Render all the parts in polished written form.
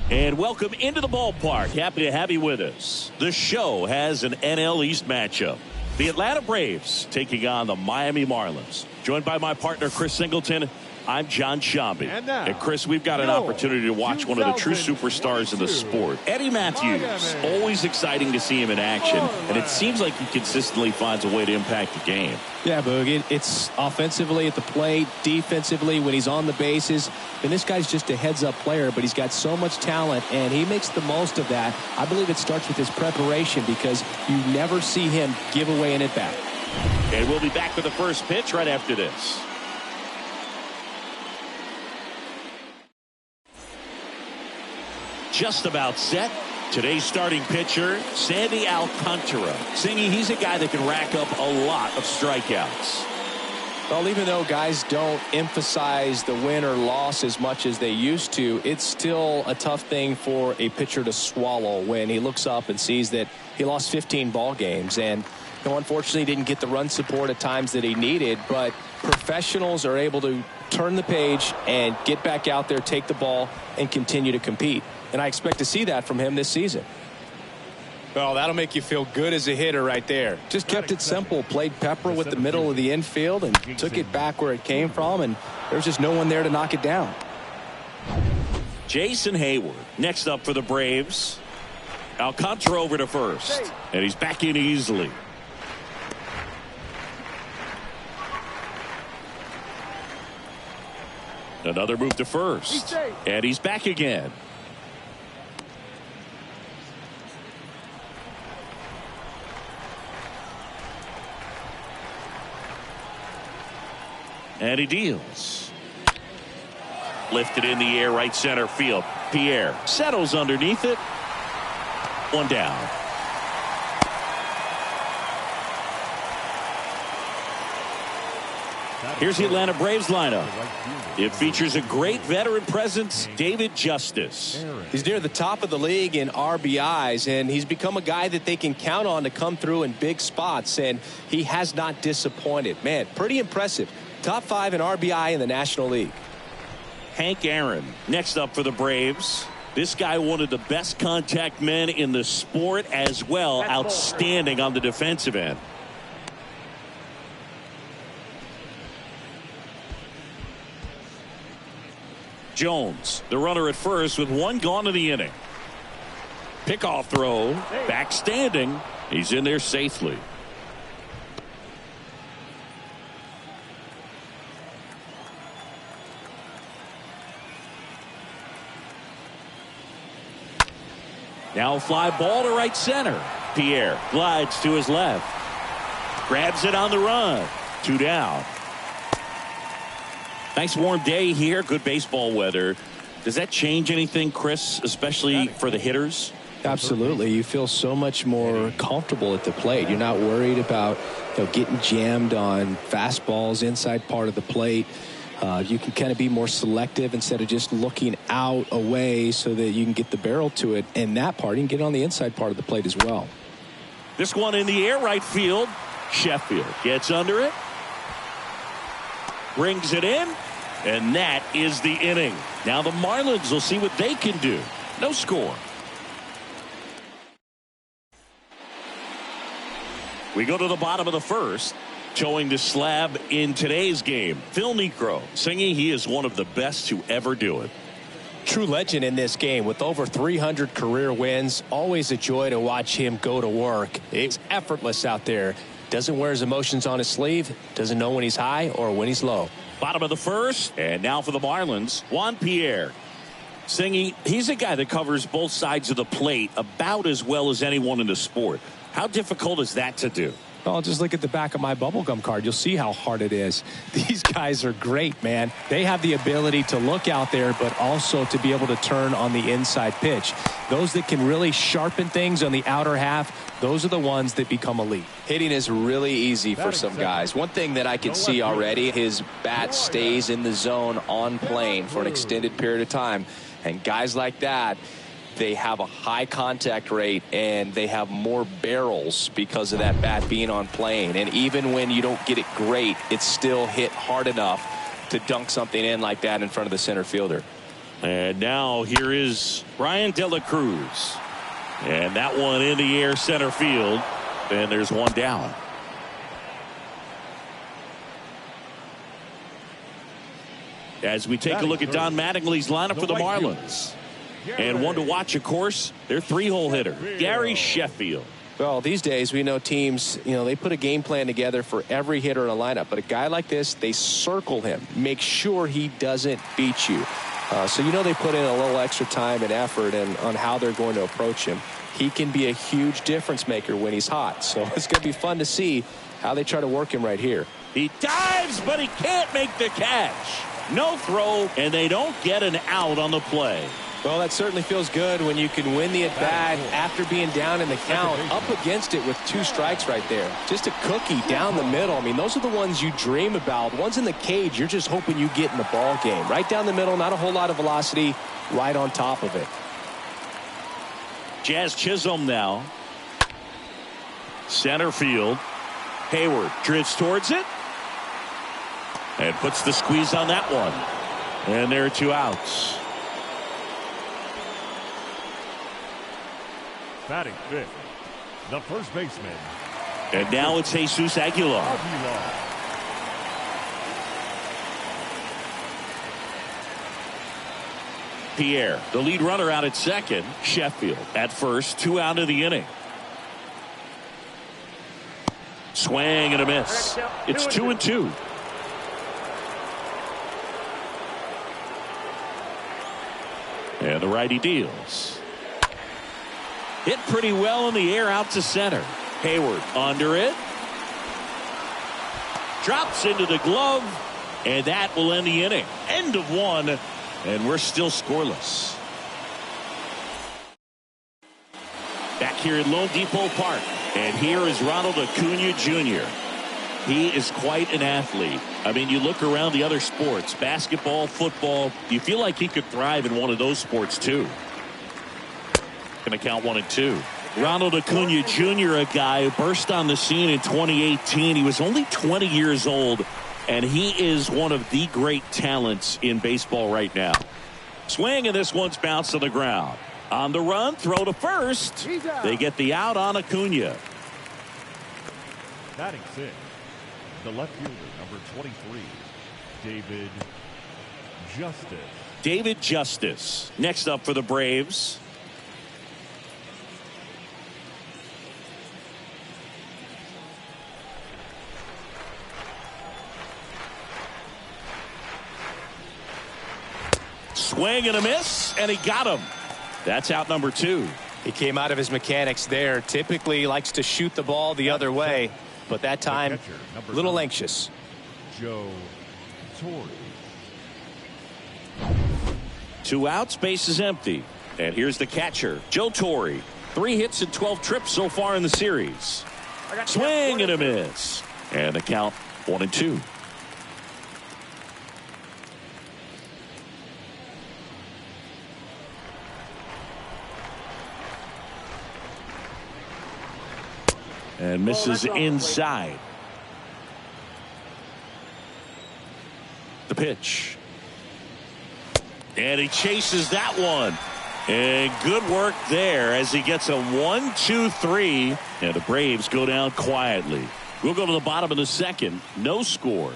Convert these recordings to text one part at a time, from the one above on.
And welcome into the ballpark. Happy to have you with us. The show has an NL East matchup. The Atlanta Braves taking on the Miami Marlins. Joined by my partner, Chris Singleton. I'm John Shambi. And Chris, we've got an opportunity to watch one of the true superstars in the sport. Eddie Matthews, always exciting to see him in action. And it seems like he consistently finds a way to impact the game. Yeah, Boog, it's offensively at the plate, defensively when he's on the bases. And this guy's just a heads-up player, but he's got so much talent, and he makes the most of that. I believe it starts with his preparation because you never see him give away an at-bat. And we'll be back with the first pitch right after this. Just about set. Today's starting pitcher, Sandy Alcantara. Singy, he's a guy that can rack up a lot of strikeouts. Well, even though guys don't emphasize the win or loss as much as they used to, it's still a tough thing for a pitcher to swallow when he looks up and sees that he lost 15 ball games. And unfortunately didn't get the run support at times that he needed, but professionals are able to turn the page and get back out there, take the ball, and continue to compete. And I expect to see that from him this season. Well, that'll make you feel good as a hitter right there. Just kept it simple, played pepper with the middle of the infield and took it back where it came from, and there's just no one there to knock it down. Jason Hayward next up for the Braves. Alcantara over to first, and he's back in easily. Another move to first, and he's back again. And he deals. Lifted in the air, right center field. Pierre settles underneath it. One down. Here's the Atlanta Braves lineup. It features a great veteran presence, David Justice. He's near the top of the league in RBIs, and he's become a guy that they can count on to come through in big spots, and he has not disappointed. Man, pretty impressive. Top 5 in RBI in the National League. Hank Aaron next up for the Braves. This guy, one of the best contact men in the sport as well. Outstanding on the defensive end. Jones, the runner at first with one gone in the inning. Pickoff throw, back standing. He's in there safely. Now a fly ball to right center. Pierre glides to his left. Grabs it on the run. 2 down. Nice warm day here. Good baseball weather. Does that change anything, Chris, especially for the hitters? Absolutely. You feel so much more comfortable at the plate. You're not worried about getting jammed on fastballs inside part of the plate. You can kind of be more selective instead of just looking out away so that you can get the barrel to it. And that part, you can get it on the inside part of the plate as well. This one in the air, right field. Sheffield gets under it. Brings it in. And that is the inning. Now the Marlins will see what they can do. No score. We go to the bottom of the first. Towing the slab in today's game, Phil Niekro, singing he is one of the best to ever do it. True legend in this game with over 300 career wins. Always a joy to watch him go to work. It's effortless out there. Doesn't wear his emotions on his sleeve. Doesn't know when he's high or when he's low. Bottom of the first, and now for the Marlins, Juan Pierre. Singy, he's a guy that covers both sides of the plate about as well as anyone in the sport. How difficult is that to do? Well, just look at the back of my bubblegum card. You'll see how hard it is. These guys are great, man. They have the ability to look out there, but also to be able to turn on the inside pitch. Those that can really sharpen things on the outer half, those are the ones that become elite. Hitting is really easy for some guys. One thing that I can see already, his bat stays in the zone on plane for an extended period of time. And guys like that, they have a high contact rate and they have more barrels because of that bat being on plane. And even when you don't get it great, it's still hit hard enough to dunk something in like that in front of the center fielder. And now here is Ryan De La Cruz. And that one in the air center field. And there's one down. As we take a look at Don Mattingly's lineup for the Marlins. And one to watch, of course, their 3-hole hitter, Gary Sheffield. Well, these days we know teams, they put a game plan together for every hitter in a lineup. But a guy like this, they circle him, make sure he doesn't beat you. So they put in a little extra time and effort on how they're going to approach him. He can be a huge difference maker when he's hot. So it's going to be fun to see how they try to work him right here. He dives, but he can't make the catch. No throw, and they don't get an out on the play. Well, that certainly feels good when you can win the at-bat after being down in the count, up against it with 2 strikes right there. Just a cookie down the middle. I mean, those are the ones you dream about. Ones in the cage, you're just hoping you get in the ball game. Right down the middle, not a whole lot of velocity, right on top of it. Jazz Chisholm now. Center field. Hayward drifts towards it. And puts the squeeze on that one. And there are 2 outs. Batting fifth, the first baseman. And now it's Jesus Aguilar. Pierre, the lead runner, out at second. Sheffield at first, 2 out of the inning. Swing and a miss. It's 2-2. And the righty deals. Hit pretty well in the air out to center. Hayward under it. Drops into the glove. And that will end the inning. End of 1. And we're still scoreless. Back here at Lone Depot Park. And here is Ronald Acuna Jr. He is quite an athlete. I mean, you look around the other sports, basketball, football, you feel like he could thrive in one of those sports too. Going to count 1 and 2. Ronald Acuna Jr., a guy who burst on the scene in 2018. He was only 20 years old, and he is one of the great talents in baseball right now. Swing, and this one's bounced to the ground. On the run, throw to first. They get the out on Acuna. Batting sixth, the left fielder, number 23, David Justice. David Justice. Next up for the Braves. Swing and a miss, and he got him. That's out number 2. He came out of his mechanics there. Typically he likes to shoot the ball the other way, but that time a little anxious. Joe Torre. 2 outs, base is empty. And here's the catcher, Joe Torre. 3 hits and 12 trips so far in the series. Swing and a miss. And the count 1 and 2. And misses inside. The pitch. And he chases that one. And good work there as he gets a 1-2-3. And the Braves go down quietly. We'll go to the bottom of the second. No score.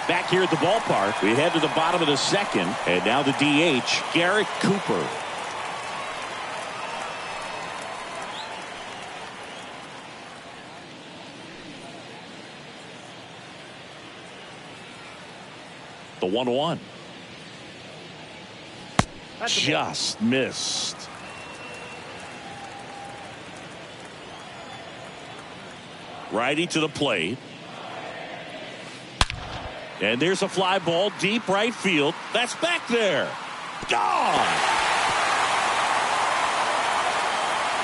Back here at the ballpark, we head to the bottom of the second. And now the DH, Garrett Cooper. The 1-1. Just missed. Righty to the plate. And there's a fly ball deep right field. That's back there. Gone.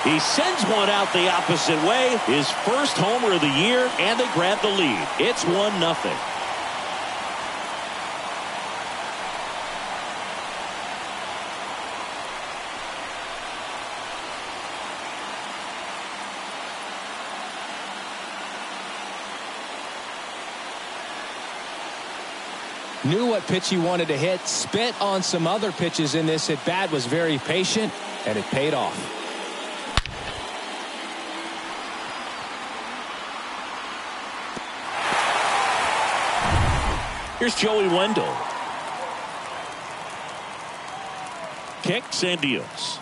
He sends one out the opposite way. His first homer of the year, and they grab the lead. It's 1-0. Knew what pitch he wanted to hit, spit on some other pitches in this at bat, was very patient, and it paid off. Here's Joey Wendell. Kicks and deals.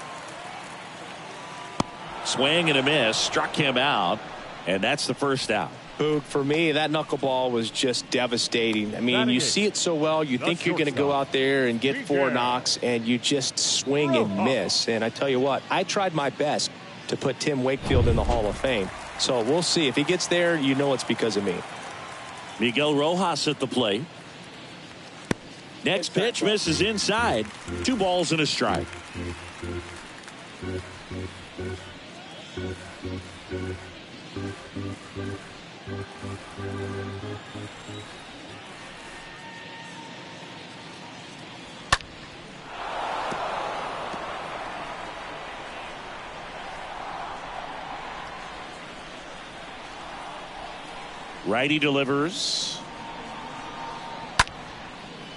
Swing and a miss, struck him out, and that's the first out. Boog, for me, that knuckleball was just devastating. I mean, you see it so well, you think you're going to go out there and get 4 knocks, and you just swing and miss. And I tell you what, I tried my best to put Tim Wakefield in the Hall of Fame. So we'll see. If he gets there, you know it's because of me. Miguel Rojas at the plate. Next pitch misses inside. 2 balls and a strike. Righty delivers.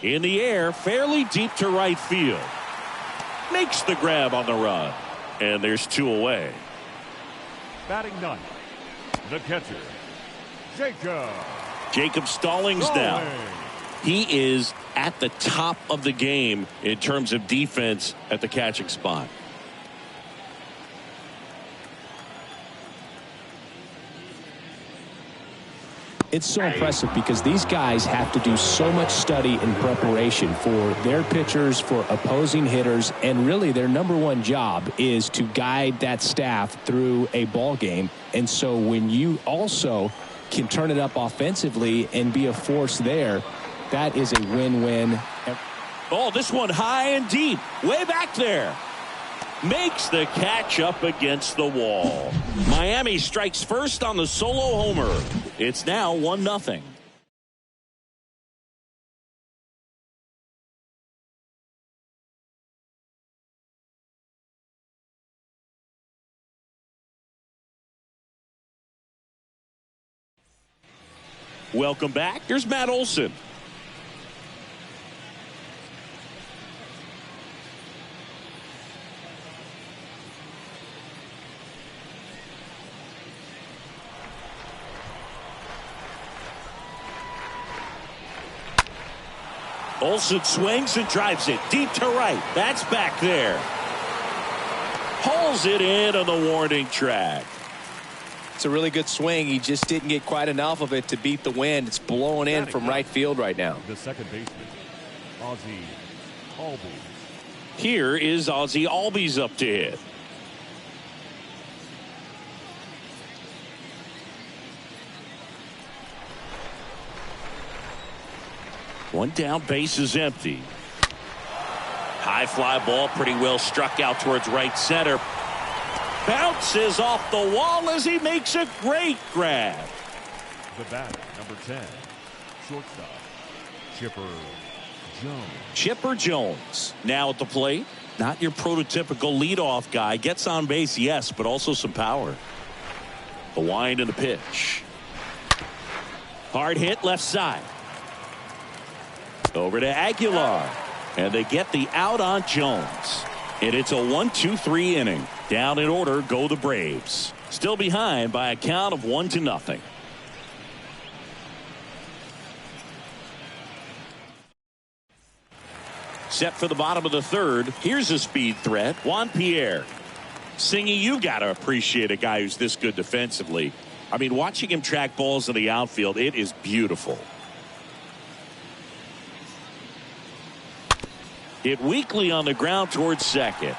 In the air, fairly deep to right field. Makes the grab on the run. And there's 2 away. Batting ninth, the catcher, Jacob Stallings now. He is at the top of the game in terms of defense at the catching spot. It's so impressive because these guys have to do so much study and preparation for their pitchers, for opposing hitters, and really their #1 job is to guide that staff through a ball game. And so when you also can turn it up offensively and be a force there, that is a win-win. Oh, this one high and deep, way back there. Makes the catch up against the wall. Miami strikes first on the solo homer. It's now 1-0. Welcome back. Here's Matt Olson. Olson swings and drives it deep to right. That's back there. Hauls it in on the warning track. It's a really good swing. He just didn't get quite enough of it to beat the wind. It's blowing in from right field right now. The second baseman, Ozzie Albies. Here is Ozzie Albies up to hit. One down, base is empty. High fly ball, pretty well struck out towards right center. Bounces off the wall as he makes a great grab. The batter, number 10, shortstop, Chipper Jones. Chipper Jones now at the plate. Not your prototypical leadoff guy. Gets on base, yes, but also some power. The wind and the pitch. Hard hit left side. Over to Aguilar. And they get the out on Jones. And it's a 1-2-3 inning. Down in order go the Braves. Still behind by a count of 1-0. Set for the bottom of the third. Here's a speed threat. Juan Pierre. Singy, you got to appreciate a guy who's this good defensively. I mean, watching him track balls in the outfield, it is beautiful. Hit weakly on the ground towards second.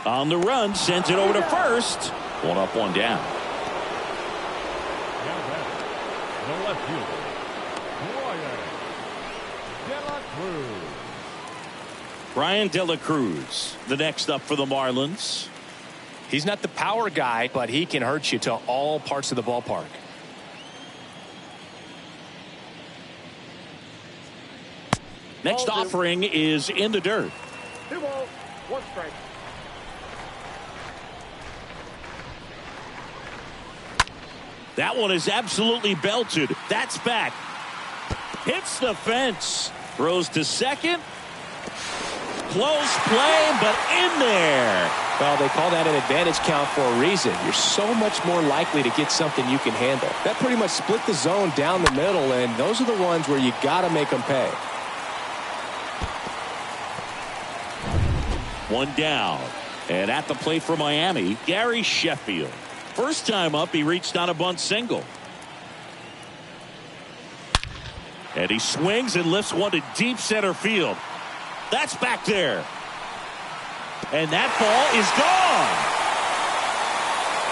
On the run, sends it over to first. 1 up, 1 down. The left fielder, Brian De La Cruz, the next up for the Marlins. He's not the power guy, but he can hurt you to all parts of the ballpark. Next offering is in the dirt. 2 balls, 1 strike. That one is absolutely belted. That's back. Hits the fence. Throws to second. Close play, but in there. Well, they call that an advantage count for a reason. You're so much more likely to get something you can handle. That pretty much split the zone down the middle, and those are the ones where you got to make them pay. One down. And at the plate for Miami, Gary Sheffield. First time up, he reached on a bunt single. And he swings and lifts one to deep center field. That's back there. And that ball is gone.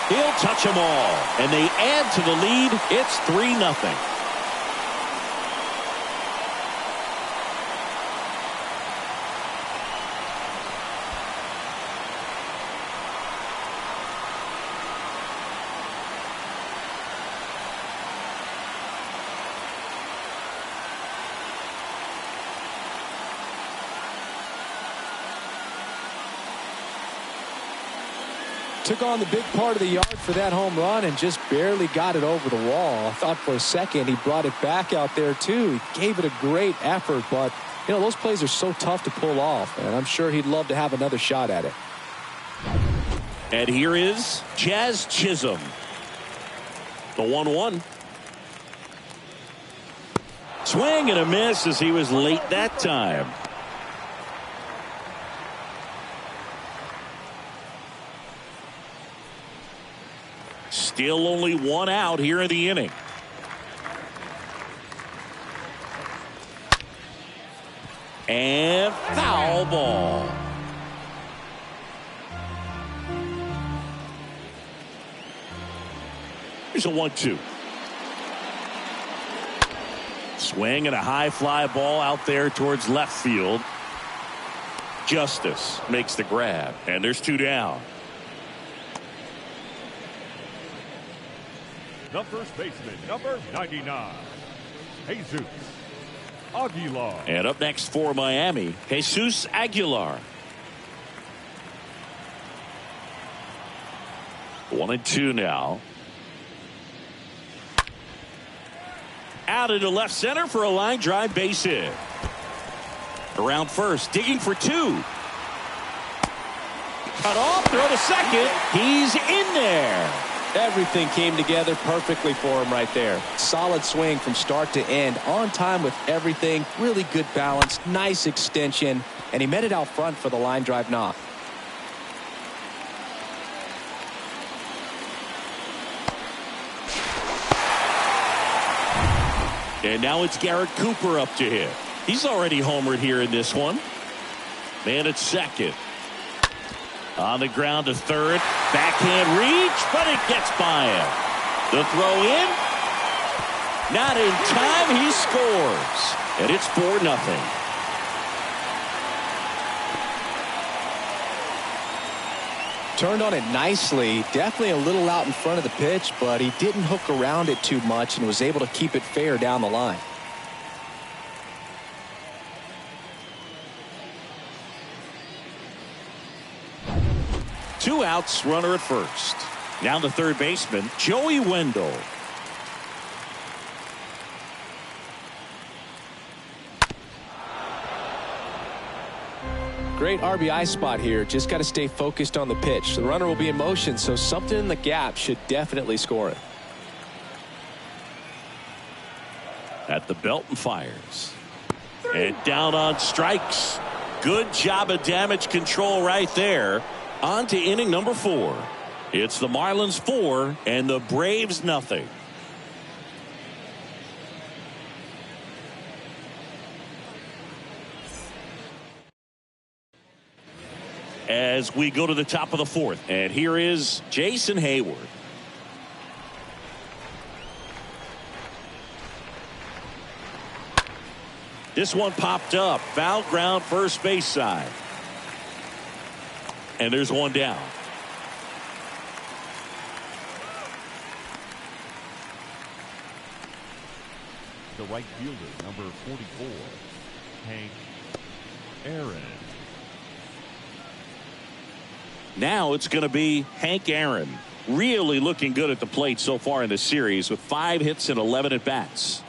He'll touch them all. And they add to the lead. It's 3-0. Took on the big part of the yard for that home run and just barely got it over the wall. I thought for a second he brought it back out there too. He gave it a great effort, but you know those plays are so tough to pull off, and I'm sure he'd love to have another shot at it. And here is Jazz Chisholm. The 1-1. Swing and a miss as he was late that time. Still only one out here in the inning. And foul ball. Here's a 1-2. Swing and a high fly ball out there towards left field. Justice makes the grab, and there's 2 down. The first baseman, number 99, Jesus Aguilar. And up next for Miami, Jesus Aguilar. 1-2 now. Out into left center for a line drive base hit. Around first, digging for 2. Cut off, throw to second. He's in there. Everything came together perfectly for him right there. Solid swing from start to end. On time with everything. Really good balance. Nice extension. And he met it out front for the line drive knock. And now it's Garrett Cooper up to hit. He's already homered here in this one. Man at second. On the ground to third. Backhand reach, but it gets by him. The throw in. Not in time. He scores. And it's 4-0. Turned on it nicely. Definitely a little out in front of the pitch, but he didn't hook around it too much and was able to keep it fair down the line. Two outs, runner at first. Now the third baseman, Joey Wendell. Great RBI spot here. Just got to stay focused on the pitch. The runner will be in motion, so something in the gap should definitely score it. At the belt and fires. And down on strikes. Good job of damage control right there. On to inning number 4. It's the Marlins 4 and the Braves nothing. As we go to the top of the 4th, and here is Jason Hayward. This one popped up. Foul ground, first base side. And there's one down. The right fielder, number 44, Hank Aaron. Now it's going to be Hank Aaron. Really looking good at the plate so far in the series with 5 hits and 11 at-bats.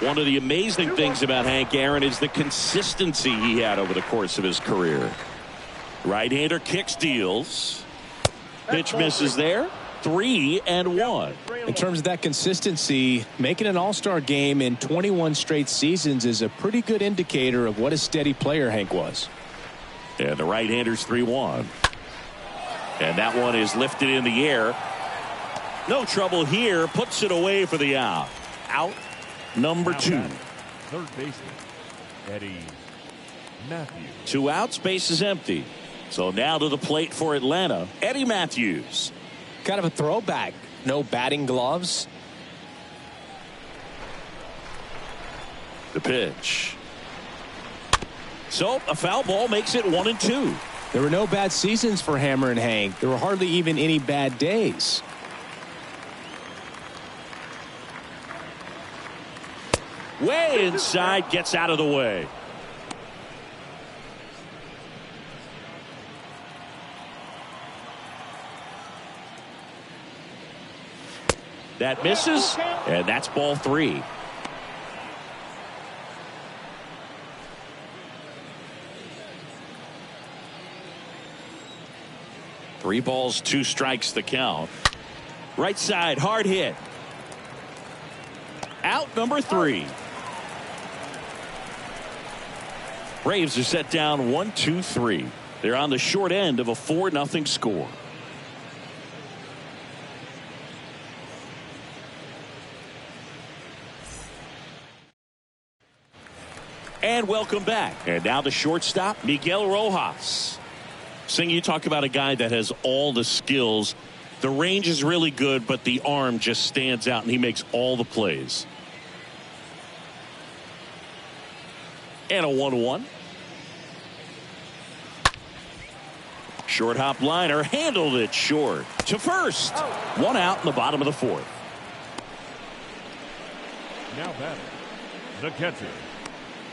One of the amazing things about Hank Aaron is the consistency he had over the course of his career. Right-hander kicks, deals. Pitch misses there. 3-1. In terms of that consistency, making an all-star game in 21 straight seasons is a pretty good indicator of what a steady player Hank was. And the right-hander's 3-1. And that one is lifted in the air. No trouble here. Puts it away for the out. Out number 2. Third baseman, Eddie Matthews. 2 outs, base is empty. So now to the plate for Atlanta, Eddie Matthews. Kind of a throwback. No batting gloves. The pitch. So a foul ball makes it 1-2. There were no bad seasons for Hammer and Hank. There were hardly even any bad days. Way inside, gets out of the way. That misses, and that's ball 3. Three balls, 2 strikes the count. Right side, hard hit. Out number 3. Braves are set down 1-2-3. They're on the short end of a 4-0 score. And welcome back. And now the shortstop, Miguel Rojas. Sing, you talk about a guy that has all the skills. The range is really good, but the arm just stands out, and he makes all the plays. And a 1-1. Short hop liner, handled it short to first. 1 out in the bottom of the 4th. Now batting, the catcher,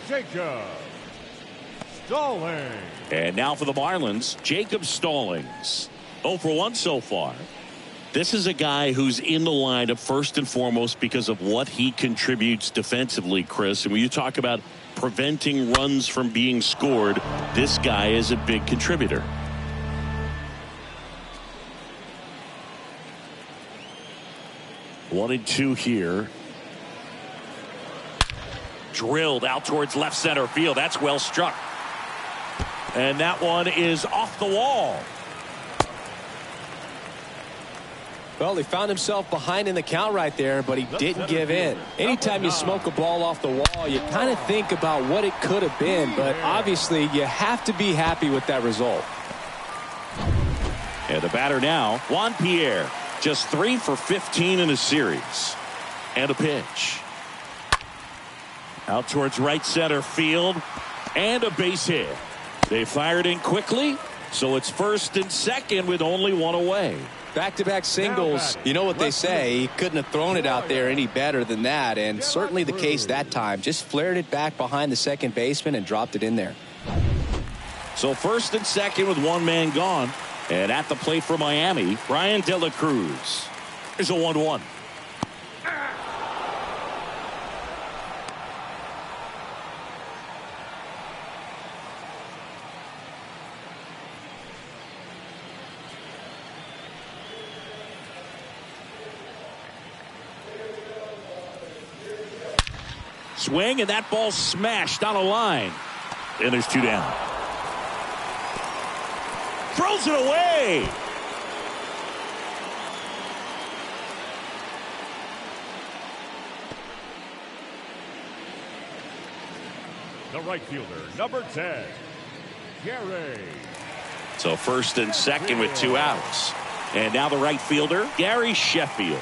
Jacob Stallings. And now for the Marlins, Jacob Stallings. 0 for 1 so far. This is a guy who's in the lineup first and foremost because of what he contributes defensively, Chris. And when you talk about preventing runs from being scored, this guy is a big contributor. One and 2 here. Drilled out towards left center field. That's well struck. And that one is off the wall. Well, he found himself behind in the count right there, but he didn't give in. Anytime you smoke a ball off the wall, you kind of think about what it could have been, but obviously you have to be happy with that result. And the batter now, Juan Pierre, just 3 for 15 in a series. And a pitch. Out towards right center field, and a base hit. They fired in quickly, so it's first and second with only 1 away. Back-to-back singles, you know what they say, he couldn't have thrown it out there any better than that, and certainly the case that time. Just flared it back behind the second baseman and dropped it in there. So first and second with 1 man gone. And at the plate for Miami, Brian De La Cruz. There's a 1-1. Swing, and that ball smashed on a line. And there's 2 down. Throws it away. The right fielder, number 10, Garrett. So first and second with 2 outs. And now the right fielder, Gary Sheffield.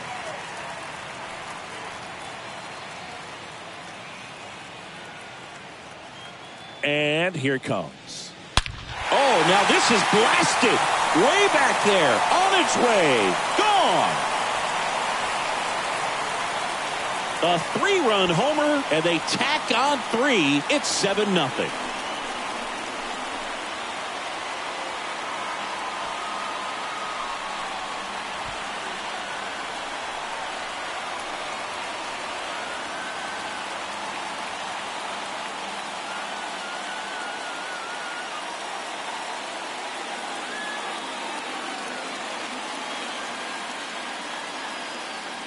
And here it comes. Oh, now this is blasted. Way back there. On its way. Gone. A 3-run homer, and they tack on 3. It's 7-0.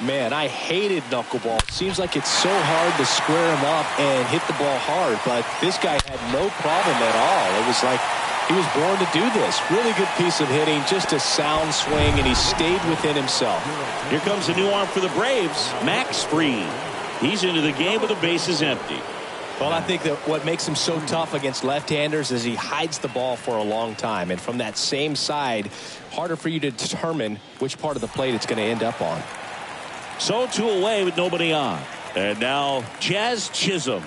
Man, I hated knuckleball. Seems like it's so hard to square him up and hit the ball hard, but this guy had no problem at all. It was like he was born to do this. Really good piece of hitting, just a sound swing, and he stayed within himself. Here comes a new arm for the Braves, Max Fried. He's into the game with the bases empty. Well, I think that what makes him so tough against left-handers is he hides the ball for a long time. And from that same side, harder for you to determine which part of the plate it's going to end up on. So 2 away with nobody on. And now Jazz Chisholm.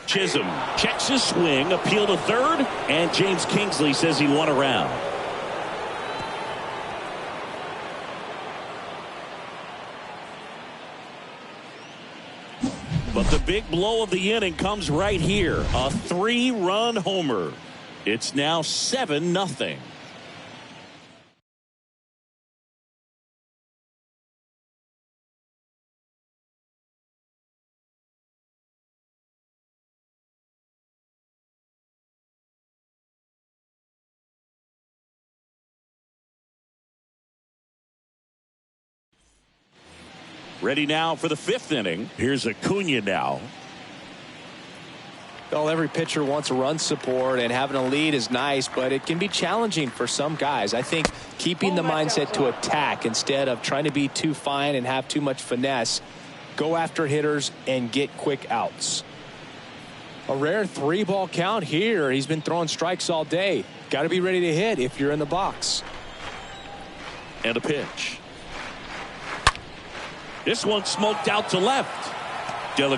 Chisholm checks his swing, appeal to third, and James Kingsley says he won a round. But the big blow of the inning comes right here. A 3-run homer. It's now 7-0. Ready now for the 5th inning. Here's Acuna now. Well, every pitcher wants a run support, and having a lead is nice, but it can be challenging for some guys. I think keeping the mindset to attack instead of trying to be too fine and have too much finesse, go after hitters and get quick outs. A rare 3-ball count here. He's been throwing strikes all day. Got to be ready to hit if you're in the box. And a pitch. This one smoked out to left.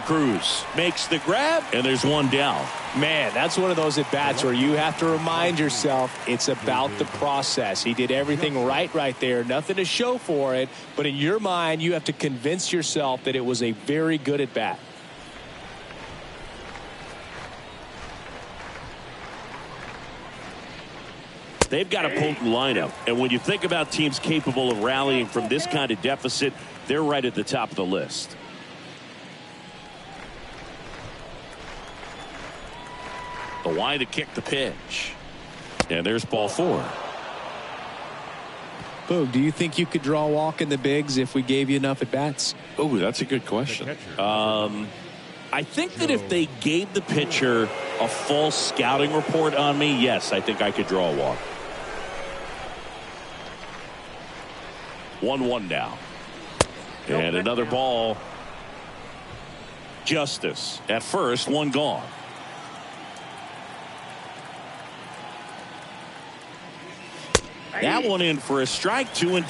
Cruz makes the grab, and there's one down. Man, that's one of those at-bats where you have to remind yourself it's about the process. He did everything right there. Nothing to show for it, but in your mind, you have to convince yourself that it was a very good at-bat. They've got a potent lineup, and when you think about teams capable of rallying from this kind of deficit, they're right at the top of the list. The line to kick the pitch. And there's ball 4. Boog, do you think you could draw a walk in the bigs if we gave you enough at-bats? Oh, that's a good question. I think that if they gave the pitcher a false scouting report on me, yes, I think I could draw a walk. 1-1 now. And another ball. Justice at first, one gone. That one in for a strike, 2-2.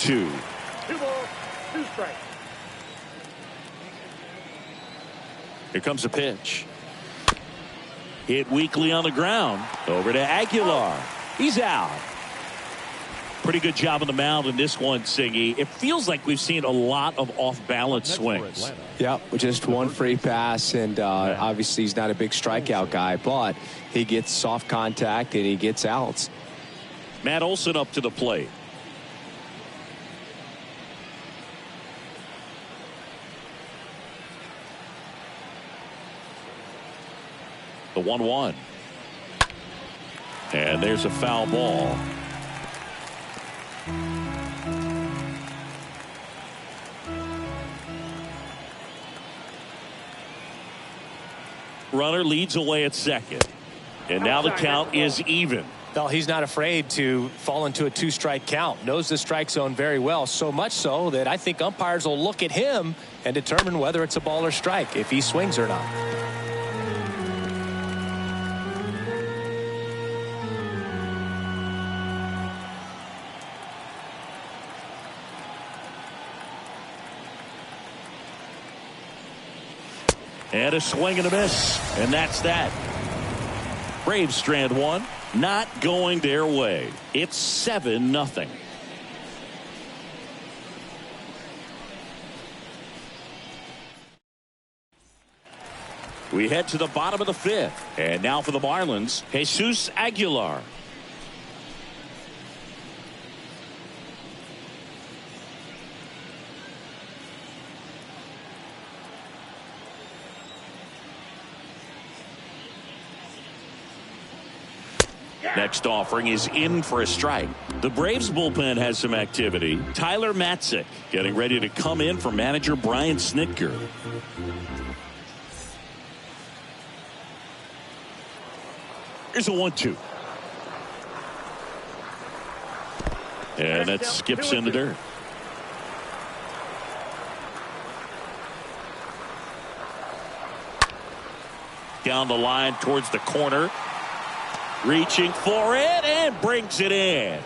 2 balls, 2 strikes. Here comes a pitch. Hit weakly on the ground. Over to Aguilar. He's out. Pretty good job on the mound in this one, Singy. It feels like we've seen a lot of off-balance swings. Yep, just one free pass, and obviously he's not a big strikeout guy, but he gets soft contact and he gets outs. Matt Olson up to the plate. The 1-1. And there's a foul ball. Runner leads away at second. And now the count is even. Well, he's not afraid to fall into a 2-strike count. Knows the strike zone very well, so much so that I think umpires will look at him and determine whether it's a ball or strike, if he swings or not. And a swing and a miss. And that's that. Braves strand one. Not going their way. It's 7-0. We head to the bottom of the 5th. And now for the Marlins, Jesus Aguilar. Next offering is in for a strike. The Braves bullpen has some activity. Tyler Matzik getting ready to come in for manager Brian Snitker. Here's a 1-2. And that skips in the dirt. Down the line towards the corner. Reaching for it and brings it in.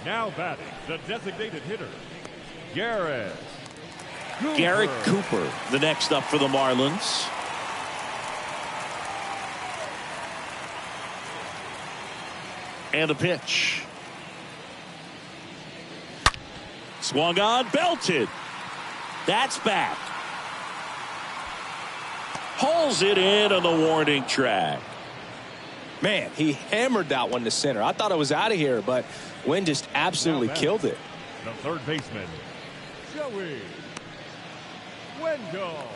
Now batting, the designated hitter, Garrett Cooper. Garrett Cooper, the next up for the Marlins. And a pitch. Swung on, belted. That's back. Pulls it in on the warning track. Man, he hammered that one to center. I thought it was out of here, but Wynn just absolutely killed it. The third baseman, Joey Wendell.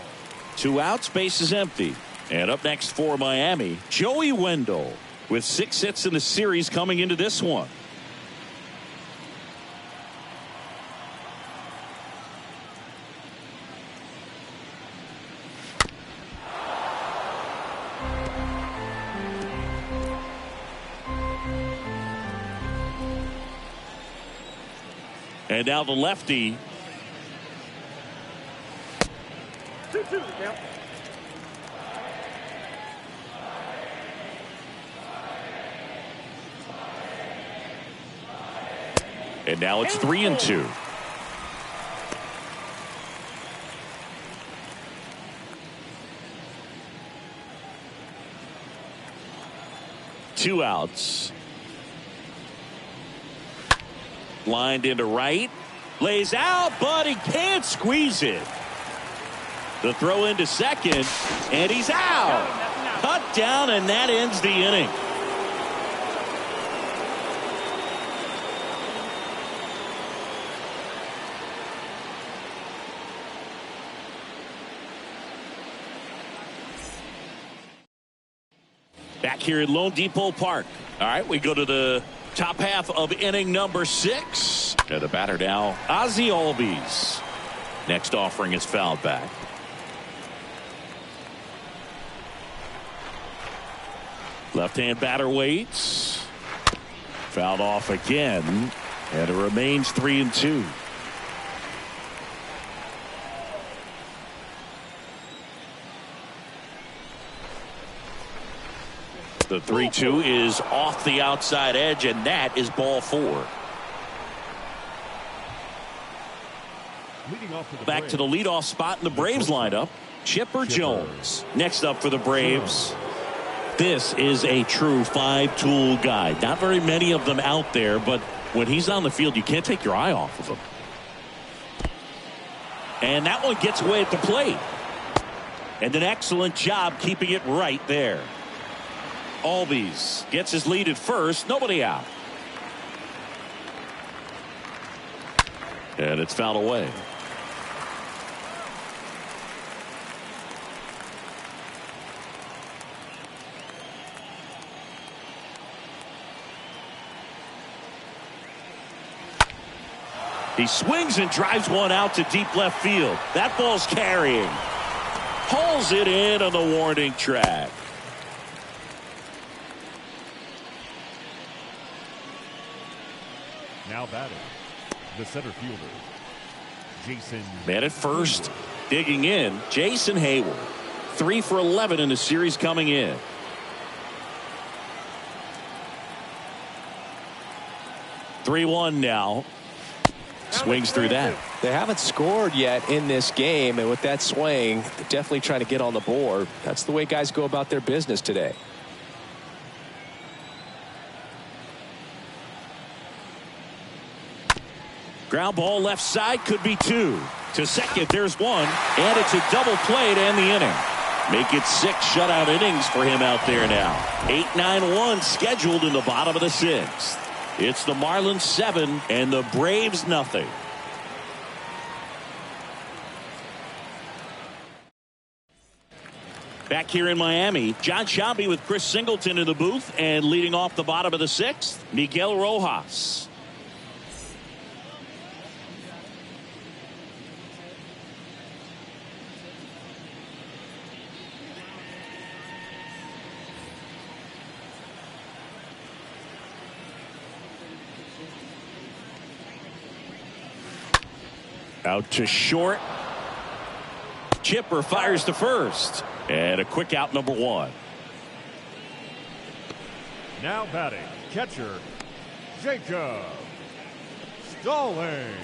2 outs, base is empty. And up next for Miami, Joey Wendell with 6 hits in the series coming into this one. And now the lefty. 2-2 count. And now it's 3-2. Two outs. Lined into right. Lays out, but he can't squeeze it. The throw into second, and he's out. Cut down, and that ends the inning. Back here at Lone Depot Park. All right, we go to the top half of inning number 6. And the batter now, Ozzie Albies. Next offering is fouled back. Left-hand batter waits. Fouled off again. And it remains 3-2. The 3-2 is off the outside edge, and that is ball 4. Back to the leadoff spot in the Braves lineup, Chipper Jones. Next up for the Braves. This is a true 5-tool guy. Not very many of them out there, but when he's on the field, you can't take your eye off of him. And that one gets away at the plate. And an excellent job keeping it right there. Albies gets his lead at first. Nobody out. And it's fouled away. He swings and drives one out to deep left field. That ball's carrying. Pulls it in on the warning track. Now batting, the center fielder, Jason. Man at first, digging in, Jason Hayward. 3 for 11 in the series coming in. (3-1) now. Swings through that. They haven't scored yet in this game, and with that swing, they're definitely trying to get on the board. That's the way guys go about their business today. Ground ball left side, could be 2. To second, there's 1. And it's a double play to end the inning. Make it 6 shutout innings for him out there now. 8-9-1 scheduled in the bottom of the 6th. It's the Marlins 7 and the Braves nothing. Back here in Miami, John Shelby with Chris Singleton in the booth, and leading off the bottom of the 6th, Miguel Rojas. Out to short. Chipper fires to first. And a quick out, number 1. Now batting, catcher, Jacob Stallings.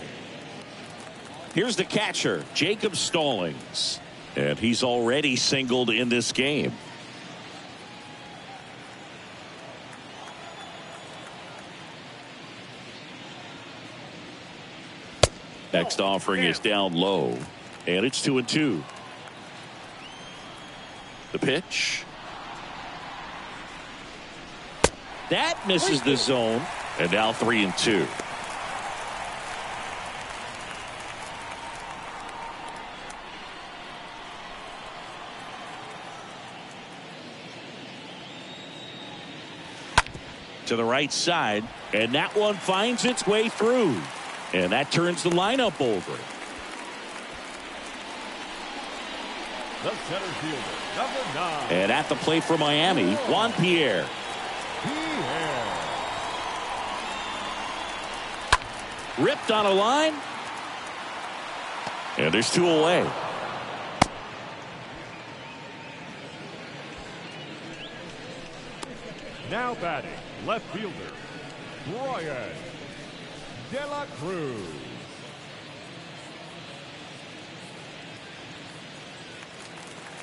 Here's the catcher, Jacob Stallings. And he's already singled in this game. Next offering is down low. And it's 2-2. The pitch. That misses the zone. And now 3-2. To the right side. And that one finds its way through. And that turns the lineup over. The center fielder, number 9. And at the plate for Miami, Juan Pierre. Ripped on a line. And there's 2 away. Now batting, left fielder, Brian De La Cruz.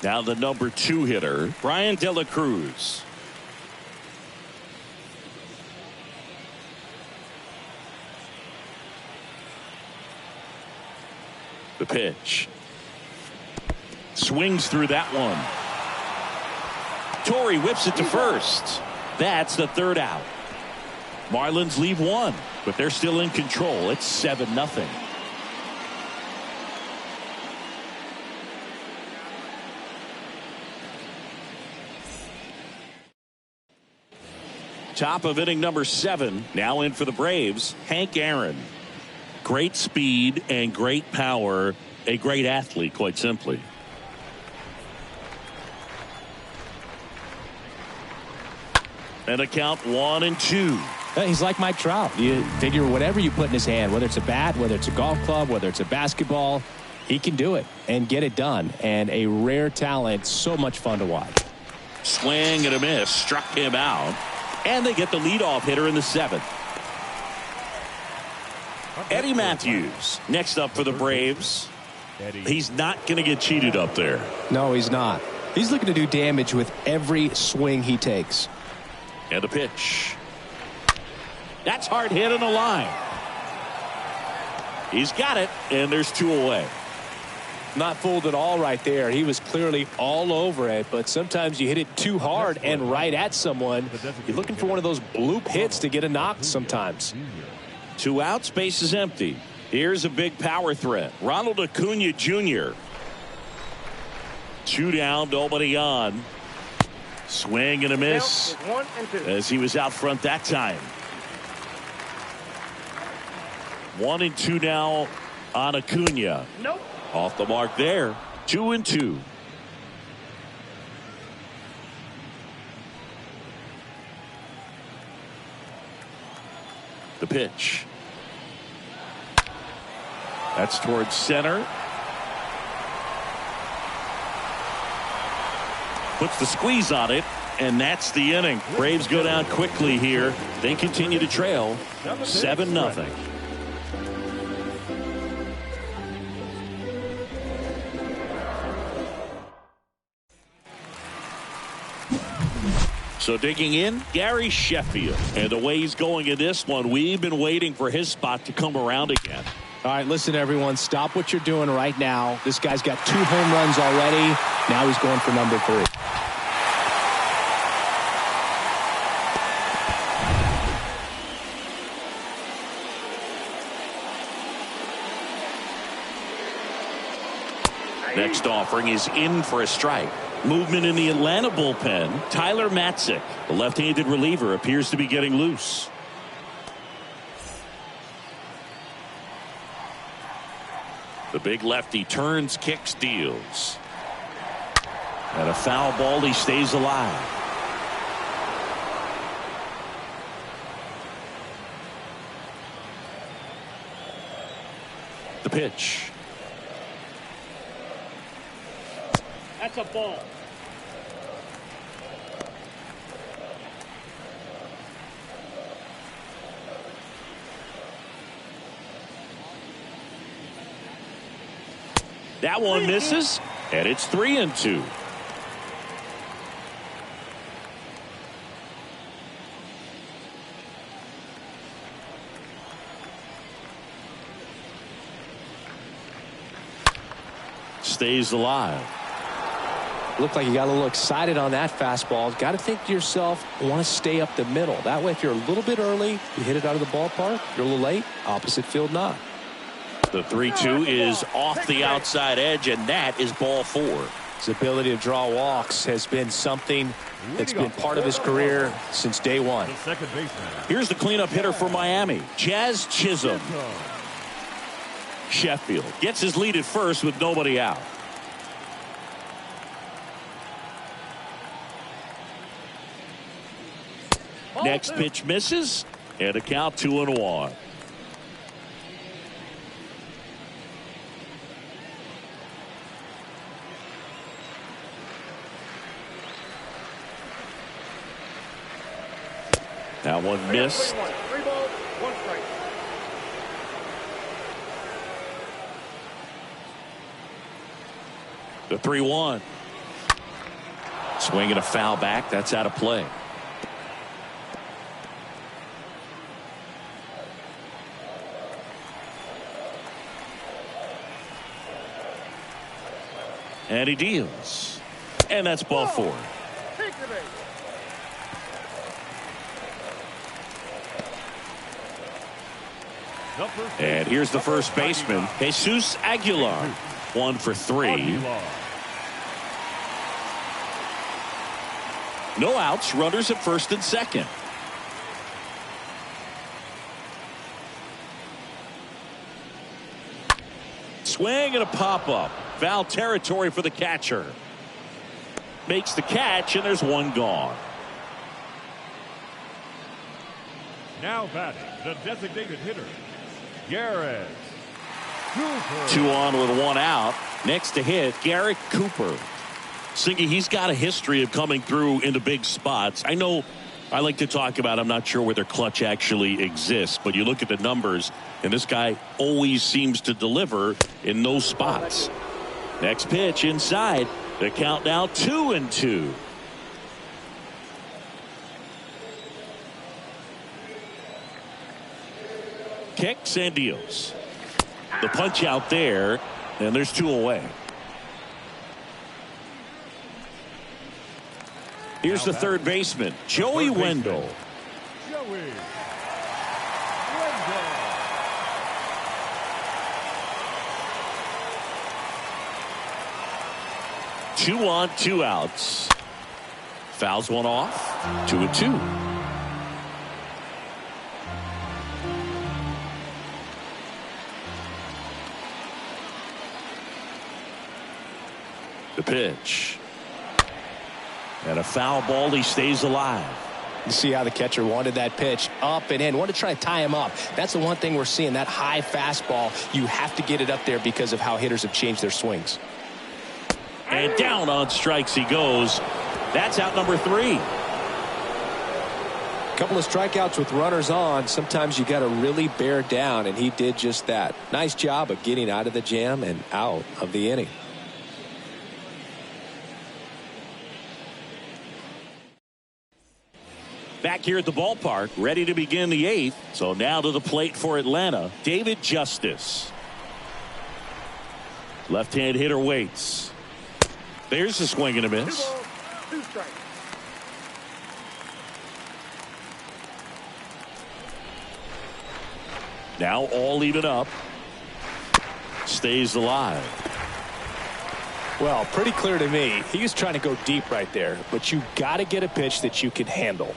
Now the number 2 hitter, Brian De La Cruz. The pitch. Swings through that one. Torrey whips it to first. That's the 3rd out. Marlins leave 1, but they're still in control. It's 7-0. Top of inning number 7. Now in for the Braves, Hank Aaron. Great speed and great power. A great athlete, quite simply. And a count 1-2. He's like Mike Trout. You figure whatever you put in his hand, whether it's a bat, whether it's a golf club, whether it's a basketball, he can do it and get it done. And a rare talent, so much fun to watch. Swing and a miss, struck him out. And they get the leadoff hitter in the 7th. Eddie Matthews next up for the Braves. He's not going to get cheated up there. No, he's not. He's looking to do damage with every swing he takes. And a pitch. That's hard hit on the line. He's got it, and there's 2 away. Not fooled at all right there. He was clearly all over it, but sometimes you hit it too hard and right at someone. You're looking for one of those bloop hits to get a knock sometimes. 2 outs, base is empty. Here's a big power threat. Ronald Acuna Jr. 2 down, nobody on. Swing and a miss as he was out front that time. 1-2 now on Acuna. Nope. Off the mark there. 2-2. The pitch. That's towards center. Puts the squeeze on it, and that's the inning. Braves go down quickly here. They continue to trail 7-0. So digging in, Gary Sheffield. And the way he's going in this one, we've been waiting for his spot to come around again. All right, listen, everyone. Stop what you're doing right now. This guy's got 2 home runs already. Now he's going for number 3. Next offering is in for a strike. Movement in the Atlanta bullpen. Tyler Matzik, the left-handed reliever, appears to be getting loose. The big lefty turns, kicks, deals. And a foul ball. He stays alive. The pitch. That's a ball. That one misses, and it's 3-2. Stays alive. Looked like you got a little excited on that fastball. Got to think to yourself, want to stay up the middle. That way, if you're a little bit early, you hit it out of the ballpark. You're a little late, opposite field not. The 3-2 is off the outside edge, and that is ball 4. His ability to draw walks has been something that's been part of his career since day one. The second baseman. Here's the cleanup hitter for Miami, Jazz Chisholm. Sheffield gets his lead at first with nobody out. Next pitch misses, and a count 2-1. That one missed. 3 balls, 1 strike. The 3-1. Swing and a foul back. That's out of play. And he deals. And that's ball 4. And here's the first baseman, Jesus Aguilar. 1 for 3. No outs, runners at first and second. Swing and a pop-up. Foul territory for the catcher. Makes the catch, and there's one gone. Now batting, the designated hitter, Garrett Cooper. 2 on with 1 out. Next to hit, Garrett Cooper. Singy, he's got a history of coming through into big spots. I know I like to talk about, I'm not sure whether clutch actually exists, but you look at the numbers, and this guy always seems to deliver in those spots. Next pitch inside. The count now 2-2. Kicks and deals. The punch out there, and there's 2 away. Here's the third baseman, Joey Wendell. Joey Wendell. 2 on, 2 outs. Fouls one off. 2-2. The pitch. And a foul ball. He stays alive. You see how the catcher wanted that pitch up and in. Wanted to try to tie him up. That's the one thing we're seeing. That high fastball, you have to get it up there because of how hitters have changed their swings. And down on strikes he goes. That's out number 3. Couple of strikeouts with runners on. Sometimes you got to really bear down, and he did just that. Nice job of getting out of the jam and out of the inning. Back here at the ballpark, ready to begin the 8th. So now to the plate for Atlanta, David Justice. Left-hand hitter waits. There's a swing and a 2 miss. balls, 2 strikes. Now all even up. Stays alive. Well, pretty clear to me. He was trying to go deep right there, but you got to get a pitch that you can handle.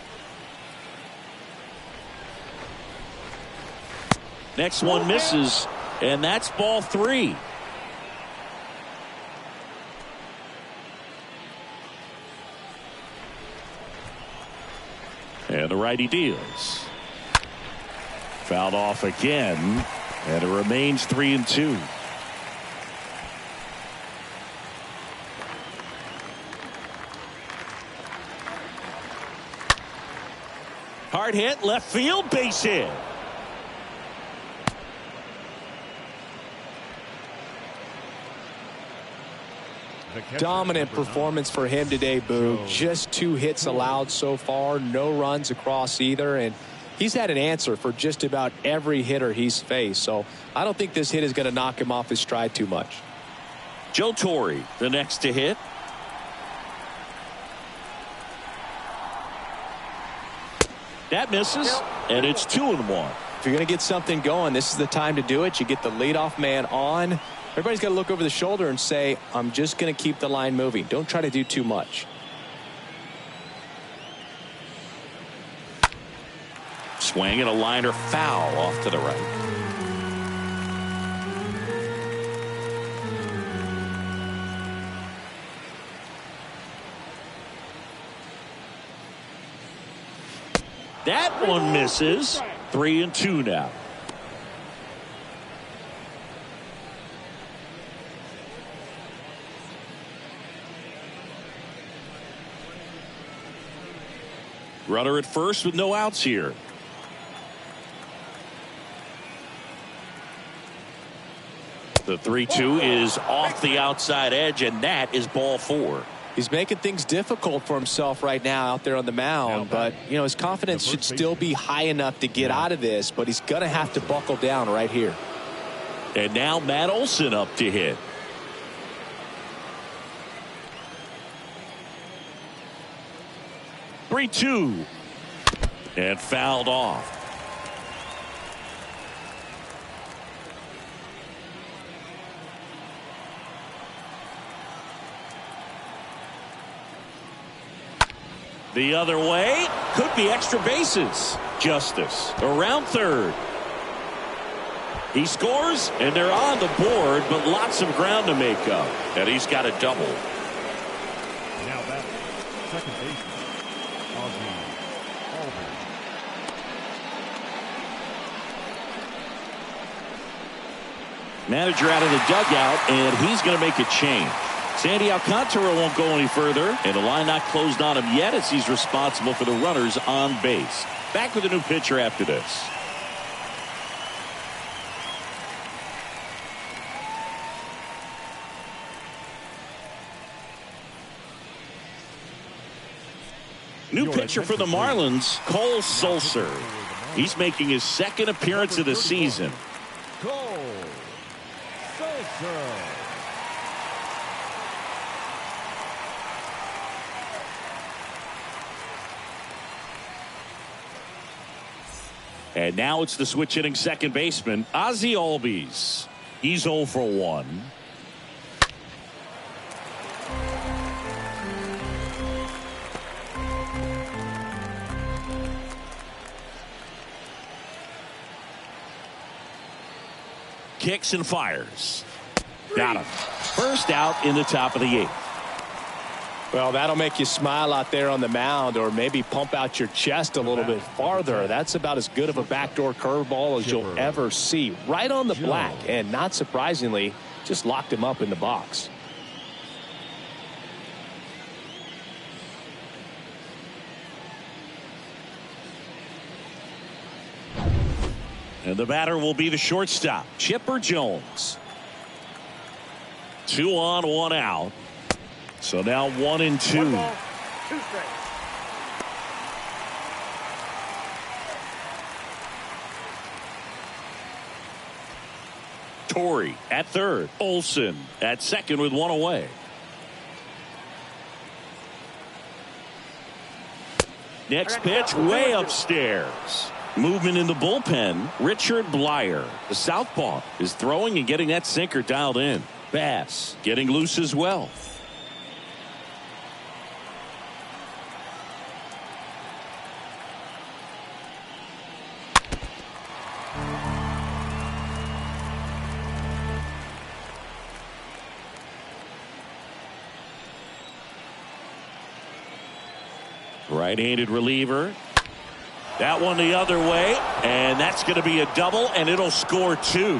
Next one misses, and that's ball 3. And the righty deals. Fouled off again, and it remains 3-2. Hard hit, left field, base hit. Dominant performance for him today, Boo. Just 2 hits allowed so far, no runs across either, and he's had an answer for just about every hitter he's faced. So I don't think this hit is going to knock him off his stride too much. Joe Torre, the next to hit. That misses, and it's 2-1. If you're going to get something going, this is the time to do it. You get the leadoff man on. Everybody's got to look over the shoulder and say, I'm just going to keep the line moving. Don't try to do too much. Swing and a liner foul off to the right. That one misses. 3-2 now. Runner at first with no outs here. The 3-2 is off the outside edge, and that is ball 4. He's making things difficult for himself right now out there on the mound, but you know his confidence should still be high enough to get out of this, but he's going to have to buckle down right here. And now Matt Olson up to hit. (3-2) and fouled off. The other way, could be extra bases. Justice around third. He scores, and they're on the board, but lots of ground to make up. And he's got a double. Now back, second baseman, Manager out of the dugout, and he's going to make a change. Sandy Alcantara won't go any further, and the line not closed on him yet as he's responsible for the runners on base. Back with a new pitcher after this. New pitcher for the Marlins, Cole Sulser. He's making his second appearance of the season. Cole Sulser. And now it's the switch hitting second baseman, Ozzie Albies. He's 0 for 1. Kicks and fires. Got him. First out in the top of the 8th. Well, that'll make you smile out there on the mound, or maybe pump out your chest a little bit farther. That's about as good of a backdoor curveball as you'll ever see. Right on the black, and not surprisingly, just locked him up in the box. And the batter will be the shortstop, Chipper Jones. 2 on, 1 out. So now 1-2. 1 ball, 2 strikes. Torre at third. Olson at second with 1 away. Next pitch way upstairs. Movement in the bullpen. Richard Blyer, the southpaw, is throwing and getting that sinker dialed in. Bass getting loose as well. Right-handed reliever. That one the other way, and that's going to be a double, and it'll score 2.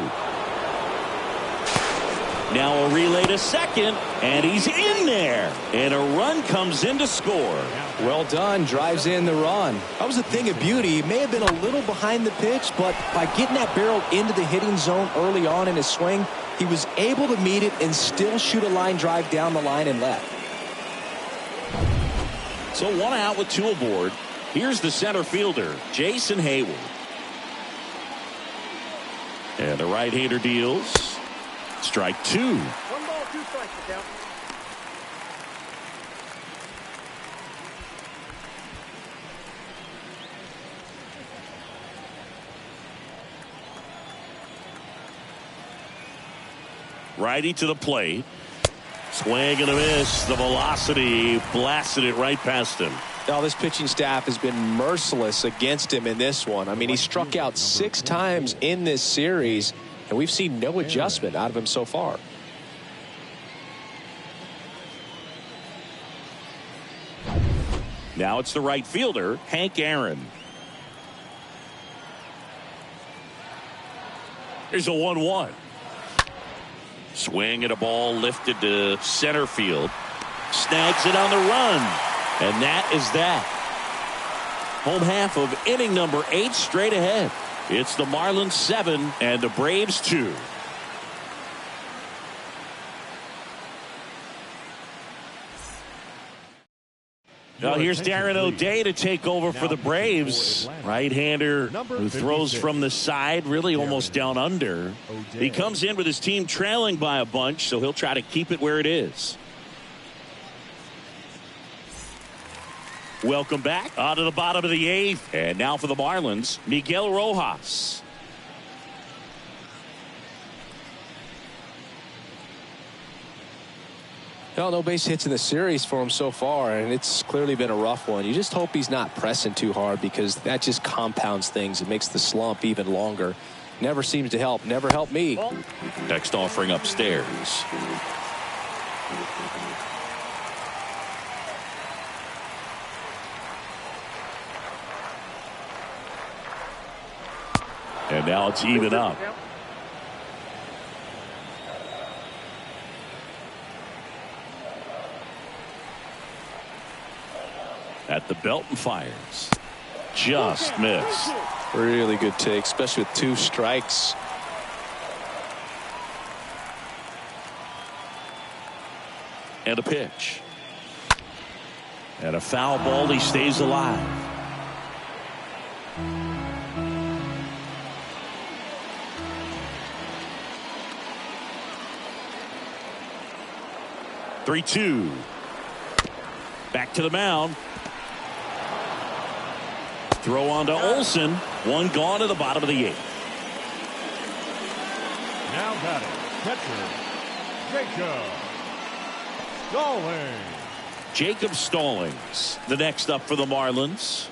Now a relay to second, and he's in there, and a run comes in to score. Well done. Drives in the run. That was a thing of beauty. He may have been a little behind the pitch, but by getting that barrel into the hitting zone early on in his swing, he was able to meet it and still shoot a line drive down the line and left. So 1 out with 2 aboard. Here's the center fielder, Jason Hayward. And the right-hander deals. Strike 2. 1 ball, 2 strikes, the count. Righty to the plate. Swing and a miss. The velocity blasted it right past him. Now this pitching staff has been merciless against him in this one. I mean, he struck out 6 times in this series, and we've seen no adjustment out of him so far. Now it's the right fielder, Hank Aaron. Here's a 1-1. Swing and a ball lifted to center field. Snags it on the run. And that is that. Home half of inning number 8 straight ahead. It's the Marlins 7 and the Braves 2. Now here's Darren O'Day to take over for the Braves. Right-hander who throws from the side, really almost down under. He comes in with his team trailing by a bunch, so he'll try to keep it where it is. Welcome back on to the bottom of the 8th. And now for the Marlins, Miguel Rojas. No base hits in the series for him so far, and it's clearly been a rough one. You just hope he's not pressing too hard, because that just compounds things. It makes the slump even longer. Never seems to help. Never helped me. Next offering upstairs. And now it's even up. At the belt and fires. Just missed. Really good take, especially with 2 strikes. And a pitch. And a foul ball. He stays alive. Three-two. Back to the mound. Throw on to Olsen. 1 gone to the bottom of the 8th. Now batting, catcher, Jacob Stallings. Jacob Stallings, the next up for the Marlins.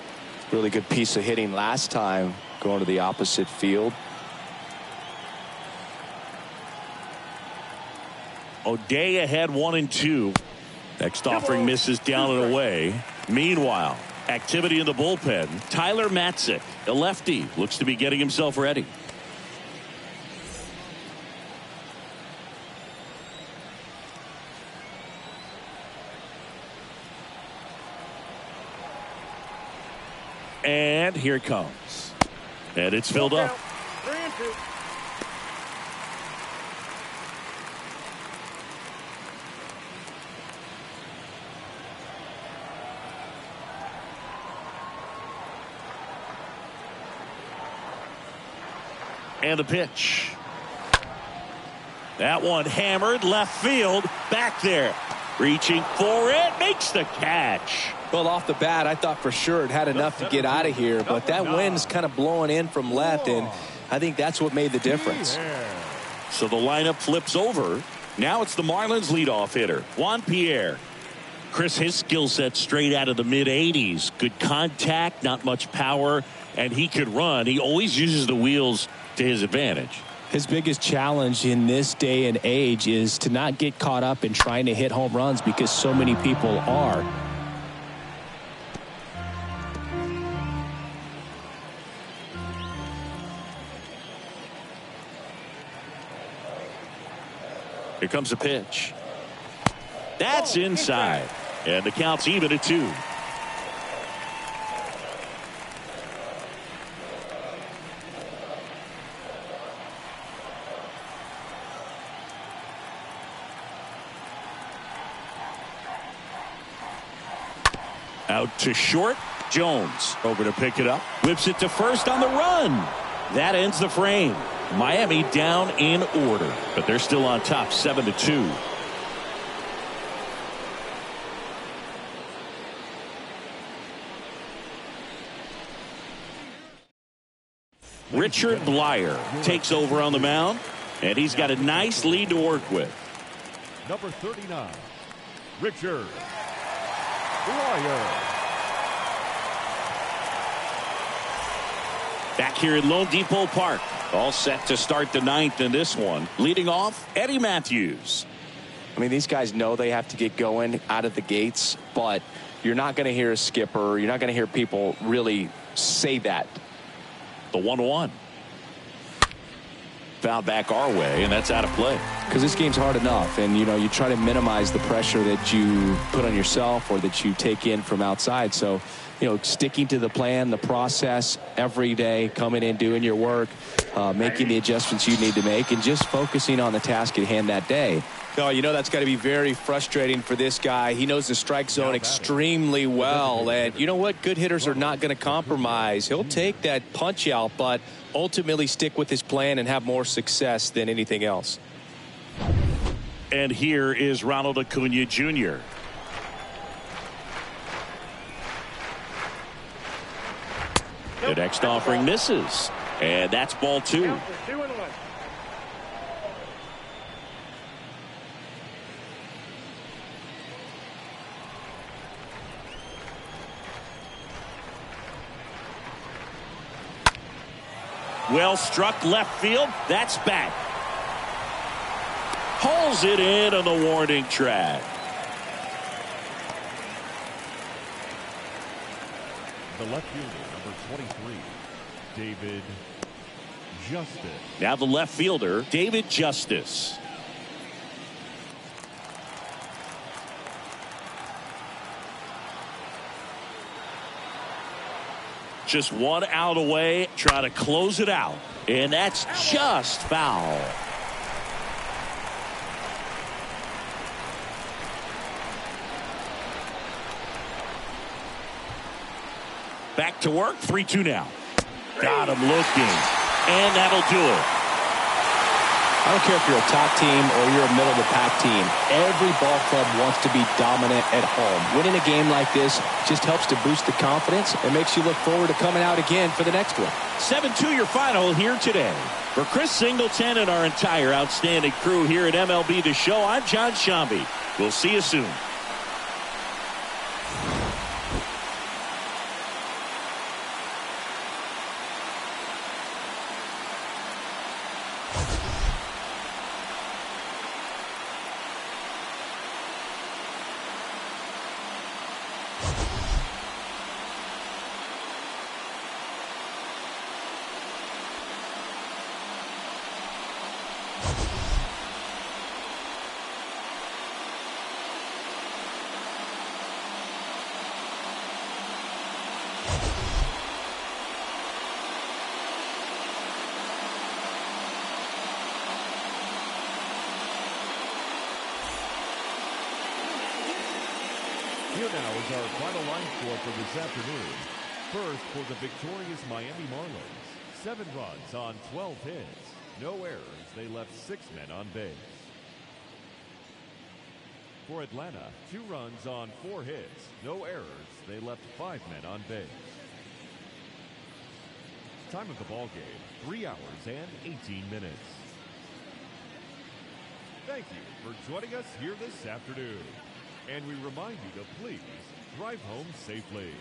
Really good piece of hitting last time, going to the opposite field. O'Day ahead 1-2. Next offering misses down and away. Meanwhile, activity in the bullpen. Tyler Matzik, a lefty, looks to be getting himself ready. And here it comes. And it's filled up. 3-2. And the pitch. That one hammered left field. Back there. Reaching for it. Makes the catch. Well, off the bat, I thought for sure it had enough to get out of here, but that wind's kind of blowing in from left, and I think that's what made the difference. So the lineup flips over. Now it's the Marlins leadoff hitter, Juan Pierre. Chris, his skill set straight out of the mid-80s. Good contact, not much power, and he could run. He always uses the wheels to his advantage. His biggest challenge in this day and age is to not get caught up in trying to hit home runs because so many people are. Here comes a pitch. That's inside. And the count's even at 2. Out to short. Jones over to pick it up. Whips it to first on the run. That ends the frame. Miami down in order, but they're still on top 7-2. Richard Blyer takes over on the mound, and he's got a nice lead to work with. Number 39, Richard Blyer. Back here at Lone Depot Park. All set to start the 9th in this one. Leading off, Eddie Matthews. I mean, these guys know they have to get going out of the gates, but you're not going to hear a skipper. You're not going to hear people really say that. The 1-1. Foul back our way, and that's out of play. Because this game's hard enough, and, you know, you try to minimize the pressure that you put on yourself or that you take in from outside. So, you know, sticking to the plan, the process every day, coming in, doing your work, making the adjustments you need to make, and just focusing on the task at hand that day. Oh, you know, that's got to be very frustrating for this guy. He knows the strike zone extremely well. And you know what? Good hitters are not going to compromise. He'll take that punch out, but ultimately stick with his plan and have more success than anything else. And here is Ronald Acuna Jr. The next offering misses. And that's ball 2. Count is 2-1. Well struck left field. That's back. Hauls it in on the warning track. The left fielder, number 23, David Justice. Now the left fielder, David Justice. Just one out away, try to close it out. And that's just foul. Back to work, 3-2 now. Got him looking. And that'll do it. I don't care if you're a top team or you're a middle-of-the-pack team. Every ball club wants to be dominant at home. Winning a game like this just helps to boost the confidence and makes you look forward to coming out again for the next one. 7-2 your final here today. For Chris Singleton and our entire outstanding crew here at MLB The Show, I'm John Shambi. We'll see you soon. Here now is our final line score for this afternoon. First, for the victorious Miami Marlins, 7 runs on 12 hits. No errors. They left 6 men on base. For Atlanta, 2 runs on 4 hits. No errors. They left 5 men on base. Time of the ball game, 3 hours and 18 minutes. Thank you for joining us here this afternoon. And we remind you to please drive home safely.